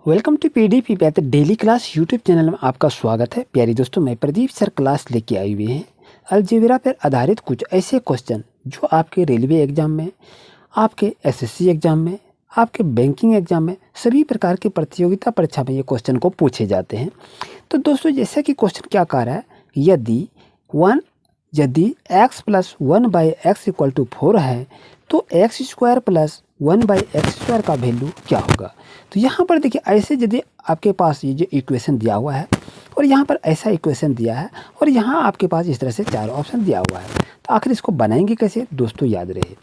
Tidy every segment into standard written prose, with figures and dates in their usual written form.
Welcome to PDP math daily class YouTube channel में आपका स्वागत है। प्यारे दोस्तों, मैं प्रदीप सर क्लास लेके आए हुए हैं अलजेब्रा पर आधारित कुछ ऐसे क्वेश्चन जो आपके रेलवे एग्जाम में, आपके एसएससी एग्जाम में, आपके बैंकिंग एग्जाम में, सभी प्रकार की प्रतियोगिता परीक्षा में ये क्वेश्चन को पूछे जाते हैं। तो दोस्तों, जैसे कि क्वेश्चन क्या कह रहा है, यदि x plus 1/x equal to 4 है तो एक्स स्क्वायर प्लस 1/x² का वैल्यू क्या होगा। तो यहाँ पर देखिए, ऐसे यदि आपके पास ये जो इक्वेशन दिया हुआ है और यहाँ पर ऐसा इक्वेशन दिया है और यहाँ आपके पास इस तरह से 4 ऑप्शन दिया हुआ है, तो आखिर इसको बनाएंगे कैसे दोस्तों, याद रहे।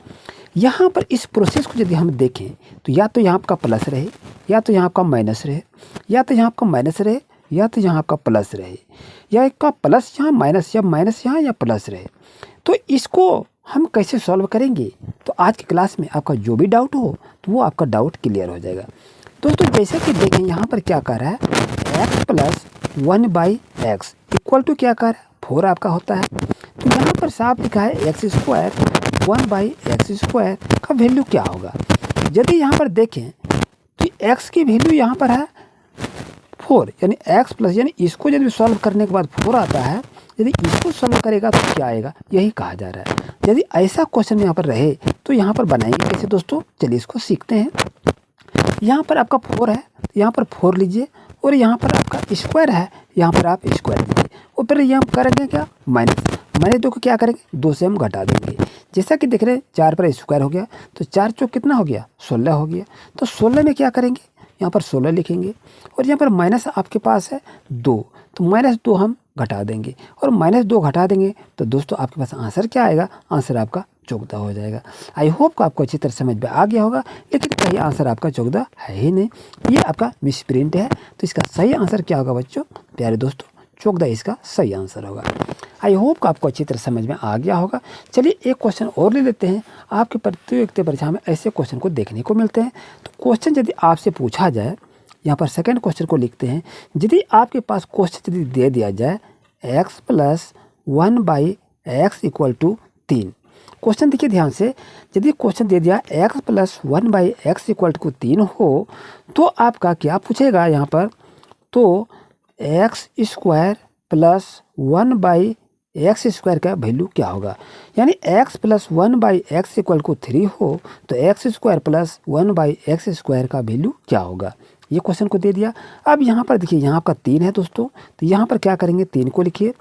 यहाँ पर इस प्रोसेस को यदि हम देखें तो या तो यहाँ आपका प्लस रहे, या तो यहाँ आपका माइनस रहे, या तो यहाँ आपका माइनस रहे, या तो यहाँ आपका प्लस रहे, या एक का प्लस यहाँ माइनस, या माइनस यहाँ या प्लस रहे। तो इसको हम कैसे सॉल्व करेंगे, तो आज की क्लास में आपका जो भी डाउट हो तो वो आपका डाउट क्लियर हो जाएगा। दोस्तों, जैसे कि देखें यहाँ पर क्या कर रहा है, x plus 1/x equal to क्या कर रहा है, 4 आपका होता है। तो यहाँ पर साफ लिखा है एक्स स्क्वायर 1/x² का वैल्यू क्या होगा। यदि यहाँ पर देखें तो x की वैल्यू यहाँ पर है 4, यानी x प्लस, यानी इसको यदि सॉल्व करने के बाद 4 आता है, यदि इसको सॉल्व करेगा तो क्या आएगा, यही कहा जा रहा है। यदि ऐसा क्वेश्चन यहाँ पर रहे तो यहाँ पर बनाएंगे कैसे दोस्तों, चलिए इसको सीखते हैं। यहाँ पर आपका 4 है, यहाँ पर 4 लीजिए, और यहाँ पर आपका स्क्वायर है, यहाँ पर आप स्क्वायर लीजिए, और फिर यहाँ करेंगे क्या, माइनस 2 को क्या करेंगे, 2 से हम घटा देंगे। जैसा कि देख रहे हैं 4 पर स्क्वायर हो गया, तो 4 चौक कितना हो गया, 16 हो गया। तो 16 में क्या करेंगे, यहाँ पर 16 लिखेंगे, और यहाँ पर माइनस आपके पास है 2, तो -2 हम घटा देंगे, और -2 घटा देंगे तो दोस्तों आपके पास आंसर क्या आएगा, आंसर आपका 14 हो जाएगा। आई होप को आपको अच्छी तरह समझ में आ गया होगा, लेकिन सही आंसर आपका 14 है ही नहीं, ये आपका मिस प्रिंट है। तो इसका सही आंसर क्या होगा बच्चों, प्यारे दोस्तों, 14 इसका सही आंसर होगा। आई होप को आपको अच्छी तरह समझ में आ गया होगा। चलिए एक क्वेश्चन और ले लेते हैं। आपके प्रतियोगिता परीक्षा में ऐसे क्वेश्चन को देखने को मिलते हैं। तो क्वेश्चन यदि आपसे पूछा जाए, यहाँ पर सेकंड क्वेश्चन को लिखते हैं, यदि आपके पास क्वेश्चन यदि दे दिया जाए x plus 1/x equal to 3। Question देखिए ध्यान से, यदि क्वेश्चन दे दिया x plus 1/x equal to 3 हो तो आपका क्या पूछेगा यहाँ पर, तो एक्स स्क्वायर प्लस 1/x² का वैल्यू क्या होगा। यानी x plus 1/x equal to 3 हो तो एक्स स्क्वायर प्लस 1/x² का वैल्यू क्या होगा। ये क्वेश्चन को दे दिया। अब यहाँ पर देखिए, यहाँ आपका 3 है दोस्तों, तो यहाँ पर क्या करेंगे, 3 को लिखिए,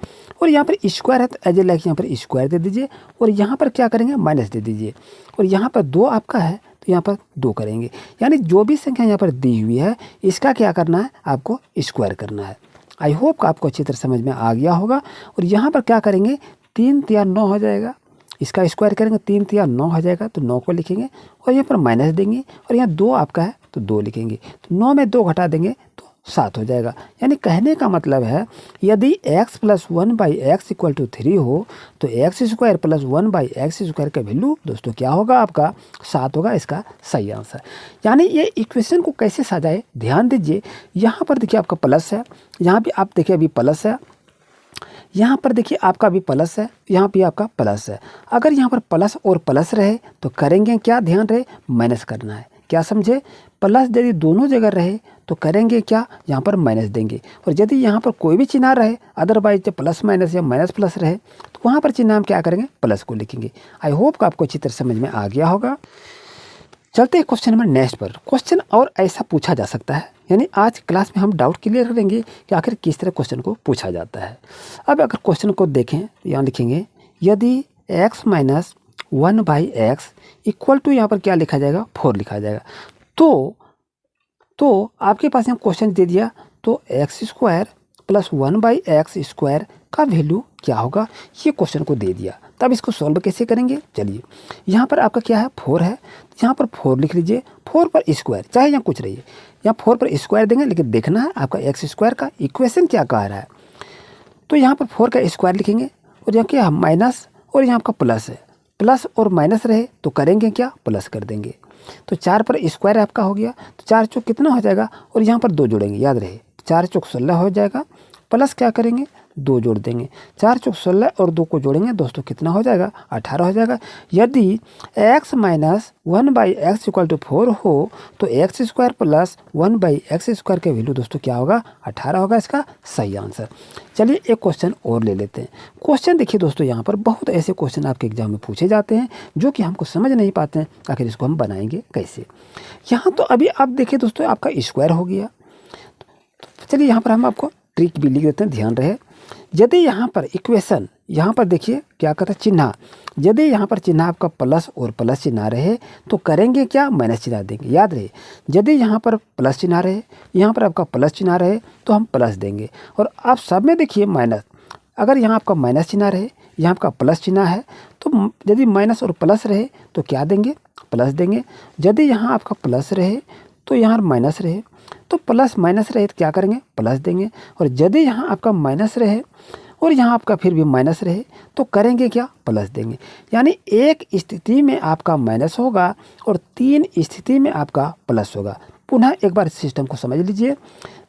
और यहाँ पर स्क्वायर है तो एज ए लाइक यहाँ पर स्क्वायर दे दीजिए, और यहाँ पर क्या करेंगे, माइनस दे दीजिए, और यहाँ पर 2 आपका है तो यहाँ पर 2 करेंगे। यानी जो भी संख्या यहाँ पर दी हुई है इसका क्या करना है, आपको स्क्वायर करना है। आई होप आपको अच्छी तरह समझ में आ गया होगा। और यहाँ पर क्या करेंगे, 3 × 9 हो जाएगा, इसका स्क्वायर करेंगे 3 × 9 हो जाएगा, तो 9 को लिखेंगे, और यहाँ पर माइनस देंगे, और यहाँ 2 आपका है तो 2 लिखेंगे, तो 9 में 2 घटा देंगे तो 7 हो जाएगा। यानी कहने का मतलब है, यदि x plus 1/x equal to 3 हो तो एक्स स्क्वायर प्लस 1/x² का वैल्यू दोस्तों क्या होगा, आपका 7 होगा, इसका सही आंसर। यानी ये इक्वेशन को कैसे सजाए, ध्यान दीजिए। यहाँ पर देखिए आपका प्लस है, यहाँ भी आप देखिए अभी प्लस है, यहाँ पर देखिए आपका भी प्लस है, यहाँ भी आपका प्लस है। अगर यहाँ पर प्लस और प्लस रहे तो करेंगे क्या, ध्यान रहे, माइनस करना है, क्या समझे। प्लस यदि दोनों जगह रहे तो करेंगे क्या, यहाँ पर माइनस देंगे, और यदि यहाँ पर कोई भी चिन्ह रहे, अदरवाइज जब प्लस माइनस या माइनस प्लस रहे तो वहाँ पर चिन्ह हम क्या करेंगे, प्लस को लिखेंगे। आई होप कि आपको अच्छी तरह समझ में आ गया होगा। चलते हैं क्वेश्चन नंबर नेक्स्ट पर। क्वेश्चन और ऐसा पूछा जा सकता है, यानी आज क्लास में हम डाउट क्लियर करेंगे कि आखिर किस तरह क्वेश्चन को पूछा जाता है। अब अगर क्वेश्चन को देखें तो यहाँ लिखेंगे, यदि x minus 1/x equal to, यहाँ पर क्या लिखा जाएगा, 4 लिखा जाएगा। तो आपके पास यहाँ क्वेश्चन दे दिया, तो एक्स स्क्वायर प्लस 1/x² का वैल्यू क्या होगा, ये क्वेश्चन को दे दिया। तब इसको सॉल्व कैसे करेंगे, चलिए। यहाँ पर आपका क्या है, 4 है, यहाँ पर 4 लिख लीजिए, 4 पर स्क्वायर, चाहे यहाँ कुछ रहिए, यहाँ 4 पर स्क्वायर देंगे, लेकिन देखना है आपका x² का इक्वेशन क्या कह रहा है। तो यहाँ पर 4 का स्क्वायर लिखेंगे, और यहाँ क्या माइनस, और यहाँ आपका प्लस है, प्लस और माइनस रहे तो करेंगे क्या, प्लस कर देंगे। तो 4 पर स्क्वायर आपका हो गया, तो 4 चौक कितना हो जाएगा, और यहाँ पर 2 जोड़ेंगे, याद रहे, 4 चौक 16 हो जाएगा, प्लस क्या करेंगे, 2 जोड़ देंगे, 4 चौक 16 और 2 को जोड़ेंगे दोस्तों कितना हो जाएगा, 18 हो जाएगा। यदि x minus 1/x equal to 4 हो तो x square plus 1/x square का वैल्यू दोस्तों क्या होगा, 18 होगा इसका सही आंसर। चलिए एक क्वेश्चन और ले लेते हैं। क्वेश्चन देखिए दोस्तों, यहाँ पर बहुत ऐसे क्वेश्चन आपके एग्जाम में पूछे जाते हैं जो कि हमको समझ नहीं पाते हैं, आखिर इसको हम बनाएंगे कैसे। यहाँ तो अभी आप देखिए दोस्तों, आपका स्क्वायर हो गया। तो चलिए यहाँ पर हम आपको ट्रिक भी लिख देते हैं, ध्यान रहे। यदि यहाँ पर इक्वेशन, यहाँ पर देखिए क्या कहता है चिन्ह, यदि यहाँ पर चिन्ह आपका प्लस और प्लस चिन्ह रहे तो करेंगे क्या, माइनस चिन्ह देंगे। याद रहे, यदि यहाँ पर प्लस चिन्ह रहे, यहाँ पर आपका प्लस चिन्ह रहे तो हम प्लस देंगे। और आप सब में देखिए माइनस, अगर यहाँ आपका माइनस चिन्ह रहे, यहाँ आपका प्लस चिन्ह है, तो यदि माइनस और प्लस रहे तो क्या देंगे, प्लस देंगे। यदि यहाँ आपका प्लस रहे तो यहाँ माइनस रहे, तो प्लस माइनस रहे तो क्या करेंगे, प्लस देंगे। और यदि यहाँ आपका माइनस रहे और यहाँ आपका फिर भी माइनस रहे तो करेंगे क्या, प्लस देंगे। यानी एक स्थिति में आपका माइनस होगा और 3 स्थिति में आपका प्लस होगा। पुनः एक बार सिस्टम को समझ लीजिए।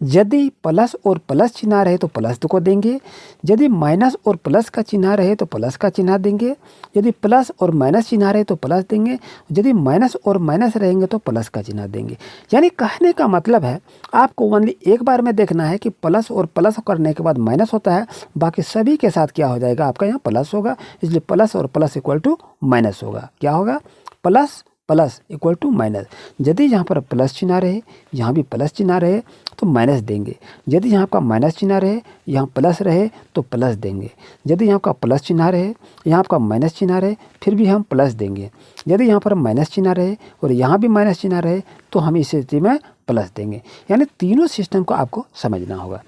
यदि प्लस और प्लस चिन्ह रहे तो प्लस को देंगे, यदि माइनस और प्लस का चिन्ह रहे तो प्लस का चिन्ह देंगे, यदि प्लस और माइनस चिन्ह रहे तो प्लस देंगे, यदि माइनस और माइनस रहेंगे तो प्लस का चिन्ह देंगे। यानी कहने का मतलब है आपको ओनली एक बार में देखना है कि प्लस और प्लस करने के बाद माइनस होता है, बाकी सभी के साथ क्या हो जाएगा, आपका यहाँ प्लस होगा। इसलिए प्लस और प्लस इक्वल टू माइनस होगा। क्या होगा, plus plus equal to minus. यदि यहाँ पर प्लस चिन्ह रहे, यहाँ भी प्लस चिन्ह रहे तो माइनस देंगे। यदि यहाँ का माइनस चिन्ह रहे, यहाँ प्लस रहे तो प्लस देंगे। यदि यहाँ का प्लस चिन्ह रहे, यहाँ का माइनस चिन्ह रहे, फिर भी हम प्लस देंगे। यदि यहाँ पर माइनस चिन्ह रहे और यहाँ भी माइनस चिन्ह रहे तो हम इस स्थिति में प्लस देंगे। यानी तीनों सिस्टम को आपको समझना होगा।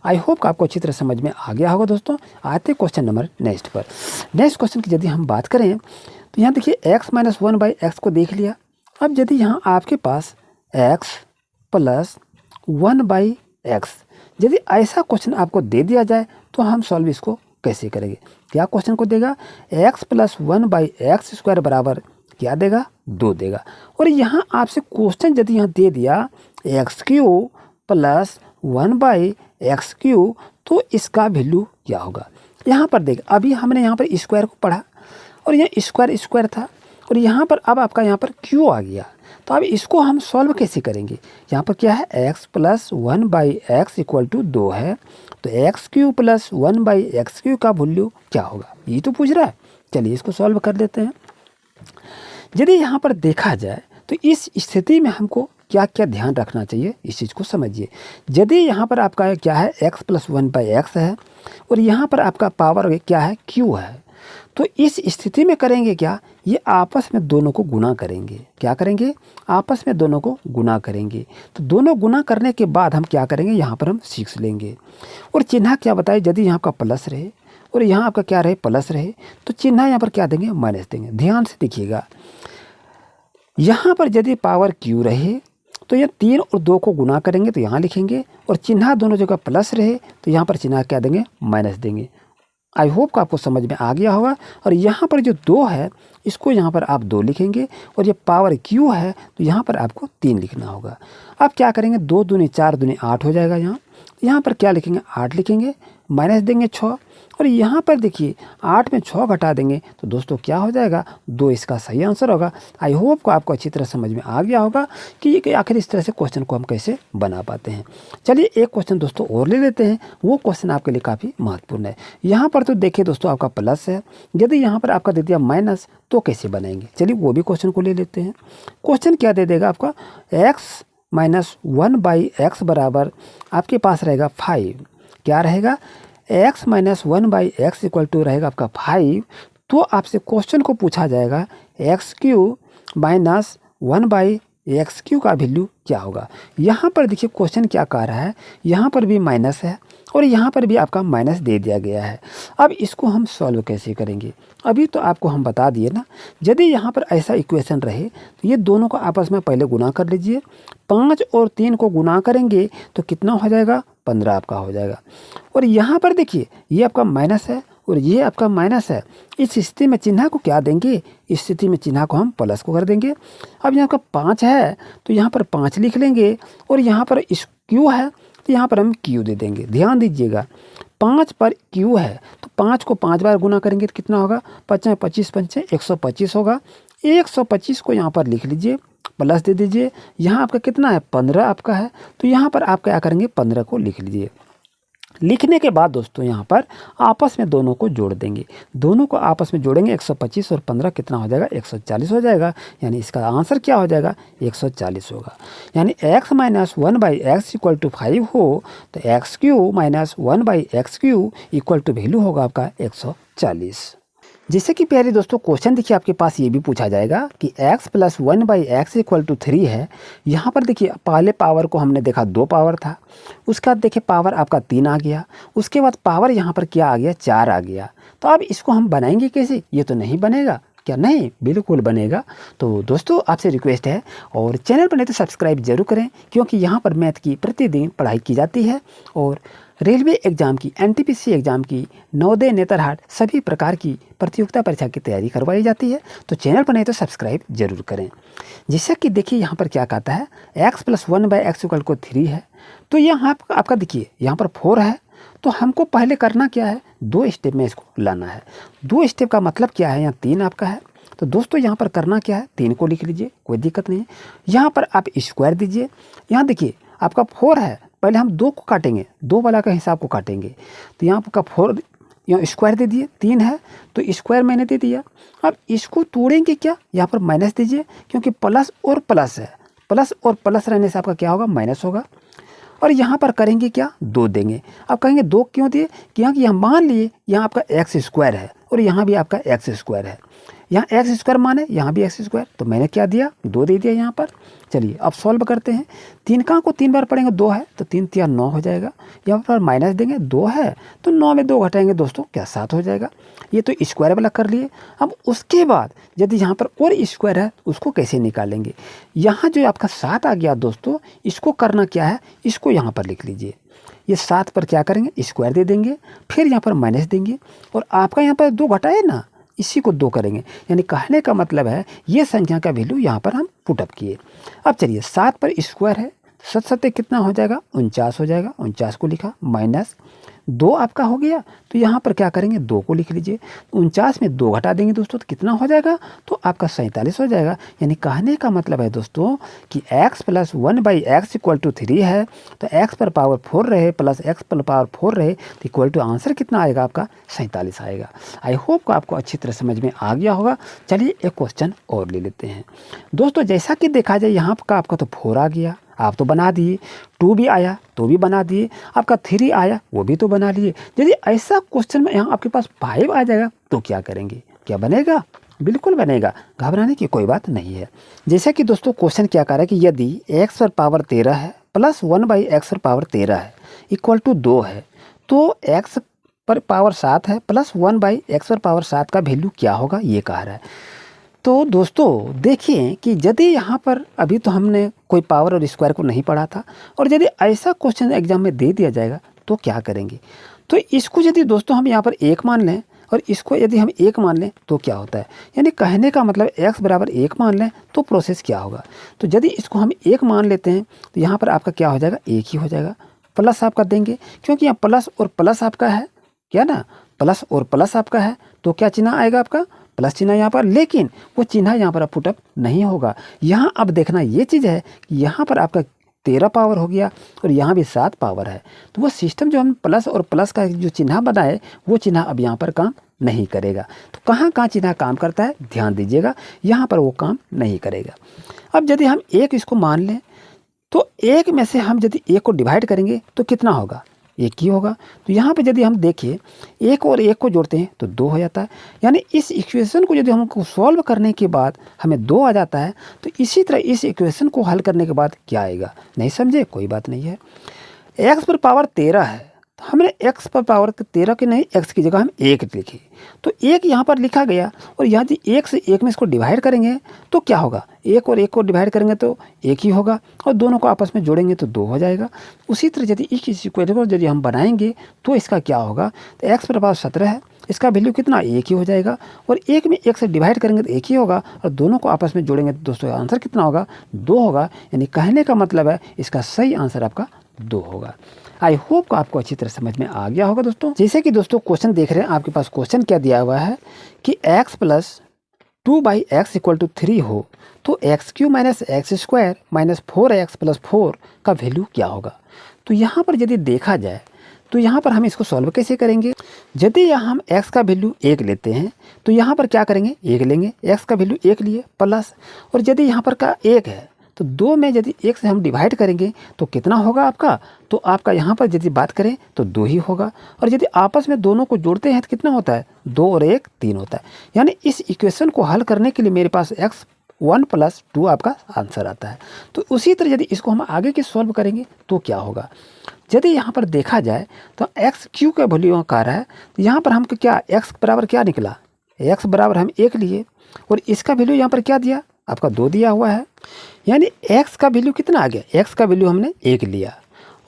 आई होप आपको अच्छी तरह समझ में आ गया होगा दोस्तों। आते क्वेश्चन नंबर नेक्स्ट पर। नेक्स्ट क्वेश्चन की यदि हम बात करें तो यहाँ देखिए x माइनस 1/x को देख लिया। अब यदि यहाँ आपके पास x प्लस 1/x, यदि ऐसा क्वेश्चन आपको दे दिया जाए तो हम सॉल्व इसको कैसे करेंगे। क्या क्वेश्चन को देगा, x प्लस 1/x स्क्वायर बराबर क्या देगा, 2 देगा। और यहाँ आपसे क्वेश्चन यदि यहाँ दे दिया x³ प्लस 1/x³ तो इसका वैल्यू क्या होगा। यहाँ पर देख, अभी हमने यहाँ पर स्क्वायर को पढ़ा और यहाँ स्क्वायर स्क्वायर था और यहाँ पर अब आपका यहाँ पर क्यू आ गया। तो अब इसको हम सॉल्व कैसे करेंगे। यहाँ पर क्या है, x plus 1/x equal to 2 है, तो x³ प्लस 1/x³ का वैल्यू क्या होगा, ये तो पूछ रहा है। चलिए इसको सॉल्व कर लेते हैं। यदि यहाँ पर देखा जाए तो इस स्थिति में हमको क्या क्या ध्यान रखना चाहिए, इस चीज़ को समझिए। यदि यहाँ पर आपका क्या है, x प्लस 1/x है और यहाँ पर आपका पावर क्या है, q है, तो इस स्थिति में करेंगे क्या, ये आपस में दोनों को गुना करेंगे। क्या करेंगे, आपस में दोनों को गुना करेंगे। तो दोनों गुना करने के बाद हम क्या करेंगे, यहाँ पर हम 6 लेंगे और चिन्ह क्या बताए, यदि यहाँ का प्लस रहे और यहाँ आपका क्या रहे, प्लस रहे, तो चिन्ह यहाँ पर क्या देंगे, माइनस देंगे। ध्यान से देखिएगा, यहाँ पर यदि पावर q रहे तो ये 3 और 2 को गुना करेंगे तो यहाँ लिखेंगे, और चिन्ह दोनों जगह प्लस रहे तो यहाँ पर चिन्ह क्या देंगे, माइनस देंगे। आई होप का आपको समझ में आ गया होगा। और यहाँ पर जो 2 है इसको यहाँ पर आप 2 लिखेंगे और ये पावर q है तो यहाँ पर आपको 3 लिखना होगा। अब क्या करेंगे, 2 दूनी 4 दूनी 8 हो जाएगा। यहाँ पर क्या लिखेंगे, 8 लिखेंगे, माइनस देंगे 6 और यहाँ पर देखिए 8 में 6 घटा देंगे तो दोस्तों क्या हो जाएगा, 2 इसका सही आंसर होगा। आई होप को आपको अच्छी तरह समझ में आ गया होगा कि आखिर इस तरह से क्वेश्चन को हम कैसे बना पाते हैं। चलिए एक क्वेश्चन दोस्तों और ले लेते हैं, वो क्वेश्चन आपके लिए काफ़ी महत्वपूर्ण है। यहाँ पर तो देखिए दोस्तों आपका प्लस है, यदि यहाँ पर आपका दे दिया माइनस तो कैसे बनाएंगे। चलिए वो भी क्वेश्चन को ले लेते हैं। क्वेश्चन क्या दे देगा आपका, x माइनस 1/x बराबर आपके पास रहेगा 5। क्या रहेगा, x minus 1/x equal to रहेगा आपका 5। तो आपसे क्वेश्चन को पूछा जाएगा x³ माइनस 1/x³ का वैल्यू क्या होगा। यहाँ पर देखिए क्वेश्चन क्या कह रहा है, यहाँ पर भी माइनस है और यहाँ पर भी आपका माइनस दे दिया गया है। अब इसको हम सॉल्व कैसे करेंगे, अभी तो आपको हम बता दिए ना। यदि यहाँ पर ऐसा इक्वेशन रहे तो ये दोनों को आपस में पहले गुना कर लीजिए। 5 और 3 को गुना करेंगे तो कितना हो जाएगा, 15 आपका हो जाएगा। और यहाँ पर देखिए ये आपका माइनस है और ये आपका माइनस है। इस स्थिति में चिन्ह को क्या देंगे, इस स्थिति में चिन्ह को हम प्लस को कर देंगे। अब यहाँ का 5 है तो यहाँ पर 5 लिख लेंगे और यहाँ पर इस q है तो यहाँ पर हम q दे देंगे। ध्यान दीजिएगा, 5 पर q है तो 5 को 5 बार गुना करेंगे तो कितना होगा, 5 25 पंचे 125 होगा। 125 को यहाँ पर लिख लीजिए, प्लस दे दीजिए, यहाँ आपका कितना है 15 आपका है, तो यहाँ पर आप क्या करेंगे 15 को लिख लीजिए। लिखने के बाद दोस्तों यहाँ पर आपस में दोनों को जोड़ देंगे, दोनों को आपस में जोड़ेंगे 125 और 15 कितना हो जाएगा 140 हो जाएगा, यानी इसका आंसर क्या हो जाएगा 140 होगा। यानी x minus 1/x equal to 5 हो तो x³ minus 1/x³ equal to value होगा आपका 140। जैसे कि प्यारे दोस्तों क्वेश्चन देखिए आपके पास ये भी पूछा जाएगा कि x plus 1/x equal to 3 है। यहाँ पर देखिए पहले पावर को हमने देखा 2 पावर था, उसके बाद देखिए पावर आपका 3 आ गया, उसके बाद पावर यहाँ पर क्या आ गया 4 आ गया। तो अब इसको हम बनाएंगे कैसे, ये तो नहीं बनेगा क्या, नहीं बिल्कुल बनेगा। तो दोस्तों आपसे रिक्वेस्ट है और चैनल पर नहीं तो सब्सक्राइब जरूर करें, क्योंकि यहाँ पर मैथ की प्रतिदिन पढ़ाई की जाती है और रेलवे एग्ज़ाम की, एनटीपीसी एग्ज़ाम की, नवोदय नेतरहाट सभी प्रकार की प्रतियोगिता परीक्षा की तैयारी करवाई जाती है। तो चैनल पर नहीं तो सब्सक्राइब जरूर करें। जैसा कि देखिए यहाँ पर क्या कहता है x प्लस 1/x इक्वल को 3 है, तो यहाँ आपका देखिए यहाँ पर 4 है, तो हमको पहले करना क्या है 2 स्टेप में इसको लाना है। 2 स्टेप का मतलब क्या है, यहाँ 3 आपका है, तो दोस्तों यहाँ पर करना क्या है 3 को लिख लीजिए, कोई दिक्कत नहीं है। यहाँ पर आप स्क्वायर दीजिए, यहाँ देखिए आपका 4 है, पहले हम 2 को काटेंगे, 2 वाला का हिसाब को काटेंगे, तो यहाँ पर 4 यहाँ स्क्वायर दे दिए, 3 है तो स्क्वायर मैंने दे दिया। अब इसको तोड़ेंगे क्या, यहाँ पर माइनस दीजिए, क्योंकि प्लस और प्लस है, प्लस और प्लस रहने से आपका क्या होगा माइनस होगा। और यहाँ पर करेंगे क्या 2 देंगे। अब कहेंगे 2 क्यों दिए, क्योंकि यहाँ मान लिए यहाँ आपका एक्स स्क्वायर है और यहाँ भी आपका एक्स स्क्वायर है, यहाँ एक्स स्क्वायर माने यहाँ भी एक्स स्क्वायर, तो मैंने क्या दिया 2 दे दिया यहाँ पर। चलिए अब सॉल्व करते हैं, 3 का को 3 बार पढ़ेंगे 2 है तो 3 3 9 हो जाएगा, यहाँ पर माइनस देंगे 2 है तो 9 में 2 घटाएंगे दोस्तों क्या 7 हो जाएगा। ये तो स्क्वायर वाला कर लिए। अब उसके बाद यदि यहाँ पर और स्क्वायर है उसको कैसे निकालेंगे, यहाँ जो आपका 7 आ गया दोस्तों, इसको करना क्या है, इसको यहाँ पर लिख लीजिए। ये 7 पर क्या करेंगे स्क्वायर दे देंगे, फिर यहाँ पर माइनस देंगे और आपका यहाँ पर 2 घटाए ना, इसी को 2 करेंगे। यानी कहने का मतलब है ये संख्या का वैल्यू यहाँ पर हम पुटअप किए। अब चलिए 7 पर स्क्वायर है, 7 7 कितना हो जाएगा 49 हो जाएगा, 49 को लिखा, माइनस 2 आपका हो गया, तो यहाँ पर क्या करेंगे 2 को लिख लीजिए। 49 में 2 घटा देंगे दोस्तों तो कितना हो जाएगा, तो आपका 47 हो जाएगा। यानी कहने का मतलब है दोस्तों कि x plus 1/x equal to 3 है, तो x पर पावर 4 रहे प्लस x पर पावर 4 रहे तो इक्वल टू आंसर कितना आएगा आपका 47 आएगा। आई होप आपको अच्छी तरह समझ में आ गया होगा। चलिए एक क्वेश्चन और ले लेते हैं दोस्तों। जैसा कि देखा जाए यहाँ का आपका तो 4 आ गया, आप तो बना दिए, 2 भी आया तो भी बना दिए, आपका 3 आया वो भी तो बना लिए। यदि ऐसा क्वेश्चन में यहाँ आपके पास 5 आ जाएगा तो क्या करेंगे, क्या बनेगा, बिल्कुल बनेगा, घबराने की कोई बात नहीं है। जैसा कि दोस्तों क्वेश्चन क्या कह रहा है कि यदि x पर पावर 13 है प्लस 1/x पर पावर 13 है इक्वल टू 2 है, तो x पर पावर 7 है प्लस 1/x पर पावर 7 का वैल्यू क्या होगा, ये कह रहा है। तो दोस्तों देखिए कि यदि यहाँ पर अभी तो हमने कोई पावर और स्क्वायर को नहीं पढ़ा था, और यदि ऐसा क्वेश्चन एग्जाम में दे दिया जाएगा तो क्या करेंगे। तो इसको यदि दोस्तों हम यहाँ पर 1 मान लें और इसको यदि हम 1 मान लें तो क्या होता है, यानी कहने का मतलब x बराबर 1 मान लें तो प्रोसेस क्या होगा। तो यदि इसको हम 1 मान लेते हैं तो यहाँ पर आपका क्या हो जाएगा 1 ही हो जाएगा, प्लस आपका देंगे क्योंकि यहाँ प्लस और प्लस आपका है क्या ना, प्लस और प्लस आपका है तो क्या चिन्ह आएगा आपका प्लस चिन्ह यहाँ पर, लेकिन वो चिन्ह यहाँ पर पुटअप नहीं होगा। यहाँ अब देखना ये चीज़ है कि यहाँ पर आपका 13 पावर हो गया और यहाँ भी 7 पावर है, तो वो सिस्टम जो हम प्लस और प्लस का जो चिन्ह बनाए वो चिन्ह अब यहाँ पर काम नहीं करेगा। तो कहाँ कहाँ चिन्ह काम करता है ध्यान दीजिएगा, यहाँ पर वो काम नहीं करेगा। अब यदि हम 1 इसको मान लें तो 1 में से हम यदि 1 को डिवाइड करेंगे तो कितना होगा 1 ही होगा। तो यहाँ पे यदि हम देखिए 1 और 1 को जोड़ते हैं तो 2 हो जाता है। यानी इस इक्वेशन को यदि हमको सॉल्व करने के बाद हमें 2 आ जाता है, तो इसी तरह इस इक्वेशन को हल करने के बाद क्या आएगा, नहीं समझे कोई बात नहीं है। x पर पावर 13 है, तो हमने x पर पावर 13 के नहीं x की जगह हम 1 लिखे, तो 1 यहाँ पर लिखा गया। और यदि 1 से 1 में इसको डिवाइड करेंगे तो क्या होगा, 1 और 1 को डिवाइड करेंगे तो 1 ही होगा और दोनों को आपस में जोड़ेंगे तो 2 हो जाएगा। उसी तरह यदि इस इक्वेशन को यदि हम बनाएंगे तो इसका क्या होगा, तो x पर पावर 17 है, इसका वैल्यू कितना 1 ही हो जाएगा और 1 में 1 से डिवाइड करेंगे तो 1 ही होगा और दोनों को आपस में जोड़ेंगे तो दोस्तों आंसर कितना होगा 2 होगा। यानी कहने का मतलब है इसका सही आंसर आपका 2 होगा। आई होप आपको अच्छी तरह समझ में आ गया होगा दोस्तों। जैसे कि दोस्तों क्वेश्चन देख रहे हैं, आपके पास क्वेश्चन क्या दिया हुआ है कि x plus 2/x equal to 3 हो तो x³ minus x square minus 4x plus 4 का वैल्यू क्या होगा। तो यहाँ पर यदि देखा जाए तो यहाँ पर हम इसको सॉल्व कैसे करेंगे। यदि यहाँ हम x का वैल्यू 1 लेते हैं तो यहाँ पर क्या करेंगे, 1 लेंगे, x का वैल्यू 1 लिए प्लस, और यदि यहाँ पर का 1 है तो 2 में यदि 1 से हम डिवाइड करेंगे तो कितना होगा आपका, तो आपका यहाँ पर यदि बात करें तो 2 ही होगा। और यदि आपस में दोनों को जोड़ते हैं तो कितना होता है, 2 और 1 3 होता है। यानी इस इक्वेशन को हल करने के लिए मेरे पास x1 + 2 आपका आंसर आता है। तो उसी तरह यदि इसको हम आगे के सॉल्व करेंगे तो क्या होगा। यदि यहाँ पर देखा जाए तो x³ का वैल्यू का रहा है, तो यहाँ पर हमको क्या x बराबर क्या निकला, x बराबर हम 1 लिए, और इसका वैल्यू यहाँ पर क्या दिया आपका 2 दिया हुआ है। यानी x का वैल्यू कितना आ गया, x का वैल्यू हमने 1 लिया,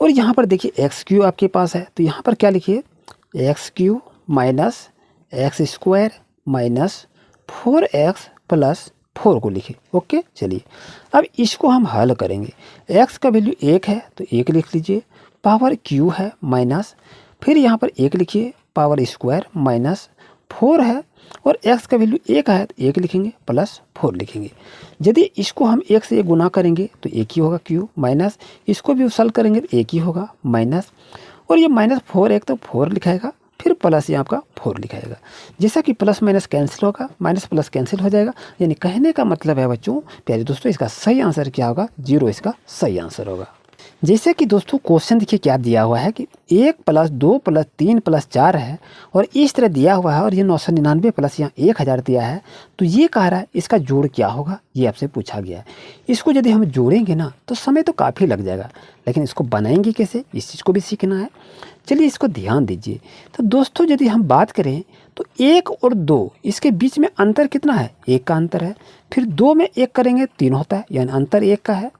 और यहाँ पर देखिए x³ आपके पास है, तो यहाँ पर क्या लिखिए x³ minus x square minus 4x plus 4 को लिखे। ओके, चलिए अब इसको हम हल करेंगे। x का वैल्यू 1 है तो 1 लिख लीजिए, पावर q है माइनस, फिर यहाँ पर 1 लिखिए पावर स्क्वायर माइनस 4 है, और x का वैल्यू 1 है तो 1 लिखेंगे प्लस 4 लिखेंगे। यदि इसको हम 1 से 1 गुना करेंगे तो 1 ही होगा q, माइनस इसको भी उसल करेंगे तो 1 ही होगा माइनस, और ये माइनस 4 1 तो 4 लिखाएगा, फिर प्लस ये आपका 4 लिखाएगा। जैसा कि प्लस माइनस कैंसिल होगा, माइनस प्लस कैंसिल हो जाएगा। यानी कहने का मतलब है बच्चों प्यारे दोस्तों, इसका सही आंसर क्या होगा, 0 इसका सही आंसर होगा। जैसे कि दोस्तों क्वेश्चन देखिए क्या दिया हुआ है कि 1 + 2 + 3 + 4 है, और इस तरह दिया हुआ है, और ये 999 प्लस यहाँ 1000 दिया है, तो ये कह रहा है इसका जोड़ क्या होगा, ये आपसे पूछा गया है। इसको यदि हम जोड़ेंगे ना तो समय तो काफ़ी लग जाएगा, लेकिन इसको बनाएंगे कैसे, इस चीज़ को भी सीखना है। चलिए इसको ध्यान दीजिए। तो दोस्तों यदि हम बात करें तो 1 और 2 इसके बीच में अंतर कितना है, 1 का अंतर है, फिर 2 में 1 करेंगे 3 होता है, यानी अंतर 1 का है,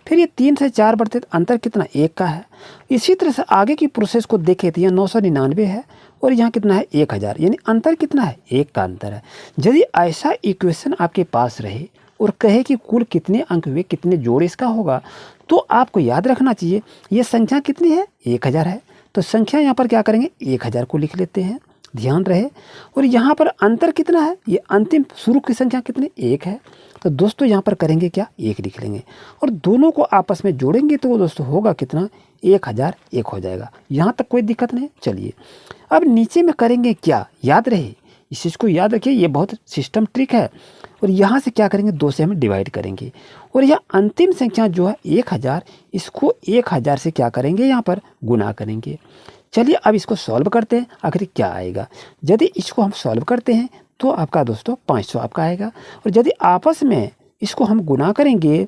फिर ये 3 से 4 बढ़ते तो अंतर कितना 1 का है। इसी तरह से आगे की प्रोसेस को देखें तो यहाँ 999 है और यहाँ कितना है 1000, यानी अंतर कितना है 1 का अंतर है। यदि ऐसा इक्वेशन आपके पास रहे और कहे कि कुल कितने अंक हुए, कितने जोड़ इसका होगा, तो आपको याद रखना चाहिए ये संख्या कितनी है 1000 है, तो संख्या यहाँ पर क्या करेंगे 1000 को लिख लेते हैं, ध्यान रहे। और यहाँ पर अंतर कितना है, ये अंतिम शुरू की संख्या कितनी 1 है, तो दोस्तों यहाँ पर करेंगे क्या 1 लिख लेंगे, और दोनों को आपस में जोड़ेंगे तो दोस्तों होगा कितना 1001 हो जाएगा। यहाँ तक कोई दिक्कत नहीं। चलिए अब नीचे में करेंगे क्या, याद रहे इस चीज़ को याद रखिए, ये बहुत सिस्टम ट्रिक है। और यहाँ से क्या करेंगे 2 से हम डिवाइड करेंगे, और यह अंतिम संख्या जो है 1000, इसको 1000 से क्या करेंगे यहाँ पर गुना करेंगे। चलिए अब इसको सॉल्व करते हैं, आखिर क्या आएगा। यदि इसको हम सॉल्व करते हैं तो आपका दोस्तों 500 आपका आएगा, और यदि आपस में इसको हम गुना करेंगे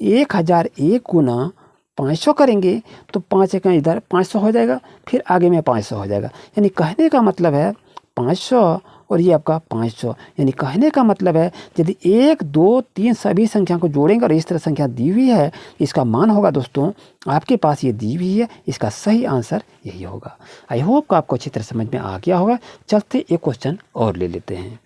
1001 गुना 500 करेंगे तो 5 1 इधर 500 हो जाएगा, फिर आगे में 500 हो जाएगा। यानी कहने का मतलब है 500 और ये आपका 500, यानी कहने का मतलब है यदि 1 2 3 सभी संख्या को जोड़ेंगे और इस तरह संख्या दी हुई है, इसका मान होगा दोस्तों आपके पास ये दी हुई है, इसका सही आंसर यही होगा। आई होप आपको अच्छी तरह समझ में आ गया होगा। चलते एक क्वेश्चन और ले लेते हैं।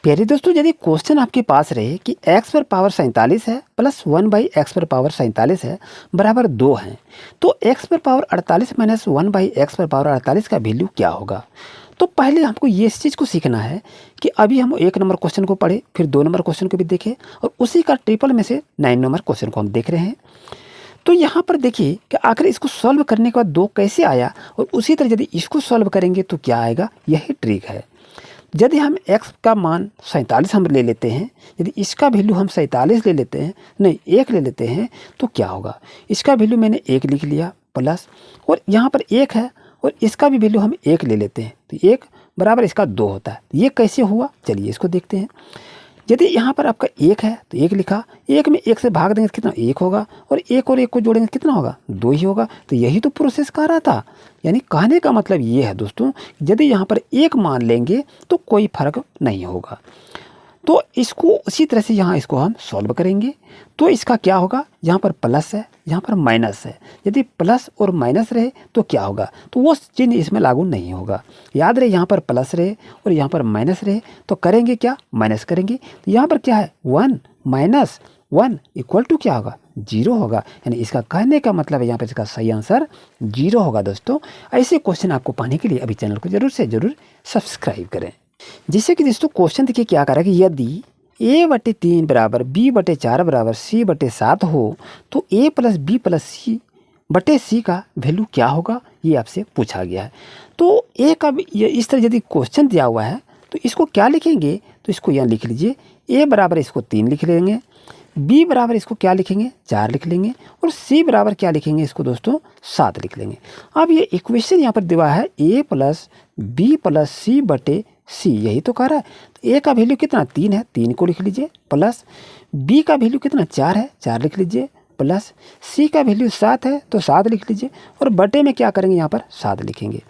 प्यारे दोस्तों यदि क्वेश्चन आपके पास रहे कि x पर पावर 47 है प्लस 1/x पर पावर 47 है बराबर 2 है, तो x पर पावर 48 माइनस 1/x पर पावर 48 का वैल्यू क्या होगा। तो पहले हमको ये इस चीज़ को सीखना है कि अभी हम 1 नंबर क्वेश्चन को पढ़े, फिर 2 नंबर क्वेश्चन को भी देखें, और उसी का ट्रिपल में से 9 नंबर क्वेश्चन को हम देख रहे हैं। तो यहाँ पर देखिए कि आखिर इसको सॉल्व करने के बाद 2 कैसे आया, और उसी तरह यदि इसको सॉल्व करेंगे तो क्या आएगा, यही ट्रिक है। यदि हम x का मान 47 हम ले लेते हैं, यदि इसका वैल्यू हम 47 ले लेते हैं, नहीं 1 ले लेते हैं, तो क्या होगा, इसका वैल्यू मैंने 1 लिख लिया प्लस, और यहाँ पर 1 है और इसका भी वैल्यू हम 1 ले लेते हैं, तो 1 बराबर इसका 2 होता है। ये कैसे हुआ, चलिए इसको देखते हैं। यदि यहाँ पर आपका 1 है तो 1 लिखा, 1 में 1 से भाग देंगे तो कितना 1 होगा, और 1 और 1 को जोड़ेंगे कितना होगा 2 ही होगा। तो यही तो प्रोसेस कर रहा था। यानी कहने का मतलब ये है दोस्तों, यदि यहाँ पर 1 मान लेंगे तो कोई फर्क नहीं होगा। तो इसको उसी तरह से यहाँ इसको हम सॉल्व करेंगे, तो इसका क्या होगा, यहाँ पर प्लस है यहाँ पर माइनस है, यदि प्लस और माइनस रहे तो क्या होगा, तो वो चिन्ह इसमें लागू नहीं होगा। याद रहे यहाँ पर प्लस रहे और यहाँ पर माइनस रहे तो करेंगे क्या, माइनस करेंगे। तो यहाँ पर क्या है 1 - 1 इक्वल टू क्या होगा 0 होगा। यानी इसका कहने का मतलब है यहाँ पर इसका सही आंसर 0 होगा। दोस्तों ऐसे क्वेश्चन आपको पाने के लिए अभी चैनल को जरूर से जरूर सब्सक्राइब करें। जैसे कि दोस्तों क्वेश्चन देखिए क्या करा कि यदि a/3 बराबर b/4 बराबर c/7 हो तो a plus b plus c/c का वैल्यू क्या होगा, ये आपसे पूछा गया है। तो ए का ये इस तरह यदि क्वेश्चन दिया हुआ है तो इसको क्या लिखेंगे, तो इसको यहाँ लिख लीजिए a बराबर इसको 3 लिख लेंगे, b बराबर इसको क्या लिखेंगे 4 लिख लेंगे, और c बराबर क्या लिखेंगे इसको दोस्तों 7 लिख लेंगे। अब ये इक्वेशन यहाँ पर दिया है a plus b plus c/c, यही तो कह रहा है। तो a का वैल्यू कितना 3 है, 3 को लिख लीजिए, प्लस b का वैल्यू कितना 4 है, 4 लिख लीजिए, प्लस c का वैल्यू 7 है तो 7 लिख लीजिए, और बटे में क्या करेंगे यहाँ पर 7 लिखेंगे।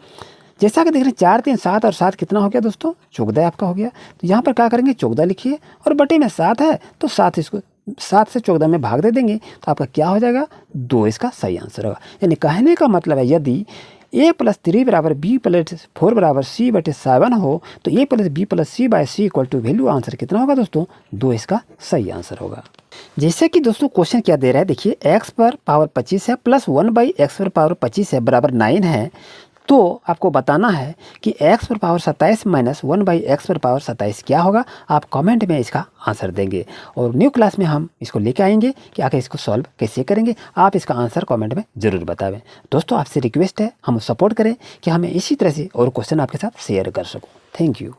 जैसा कि देख रहे हैं 4 3 7 और 7 कितना हो गया दोस्तों 14 आपका हो गया। तो यहाँ पर क्या करेंगे 14 लिखिए, और बटे में 7 है तो 7 इसको 7 से 14 में भाग दे देंगे तो आपका क्या हो जाएगा 2 इसका सही आंसर होगा। यानी कहने का मतलब है यदि a प्लस 3 बराबर b प्लस 4 बराबर c/7 हो तो a plus b plus c/c equal to value answer कितना होगा दोस्तों 2 इसका सही आंसर होगा। जैसे कि दोस्तों क्वेश्चन क्या दे रहा है देखिए x पर पावर 25 है प्लस 1/x पर पावर 25 है बराबर 9 है। तो आपको बताना है कि x पर पावर 27 माइनस 1/x पर पावर 27 क्या होगा। आप कमेंट में इसका आंसर देंगे और न्यू क्लास में हम इसको लेके आएंगे कि आखिर इसको सॉल्व कैसे करेंगे। आप इसका आंसर कमेंट में ज़रूर बतावें। दोस्तों आपसे रिक्वेस्ट है हम सपोर्ट करें कि हमें इसी तरह से और क्वेश्चन आपके साथ शेयर कर सकूँ। Thank you.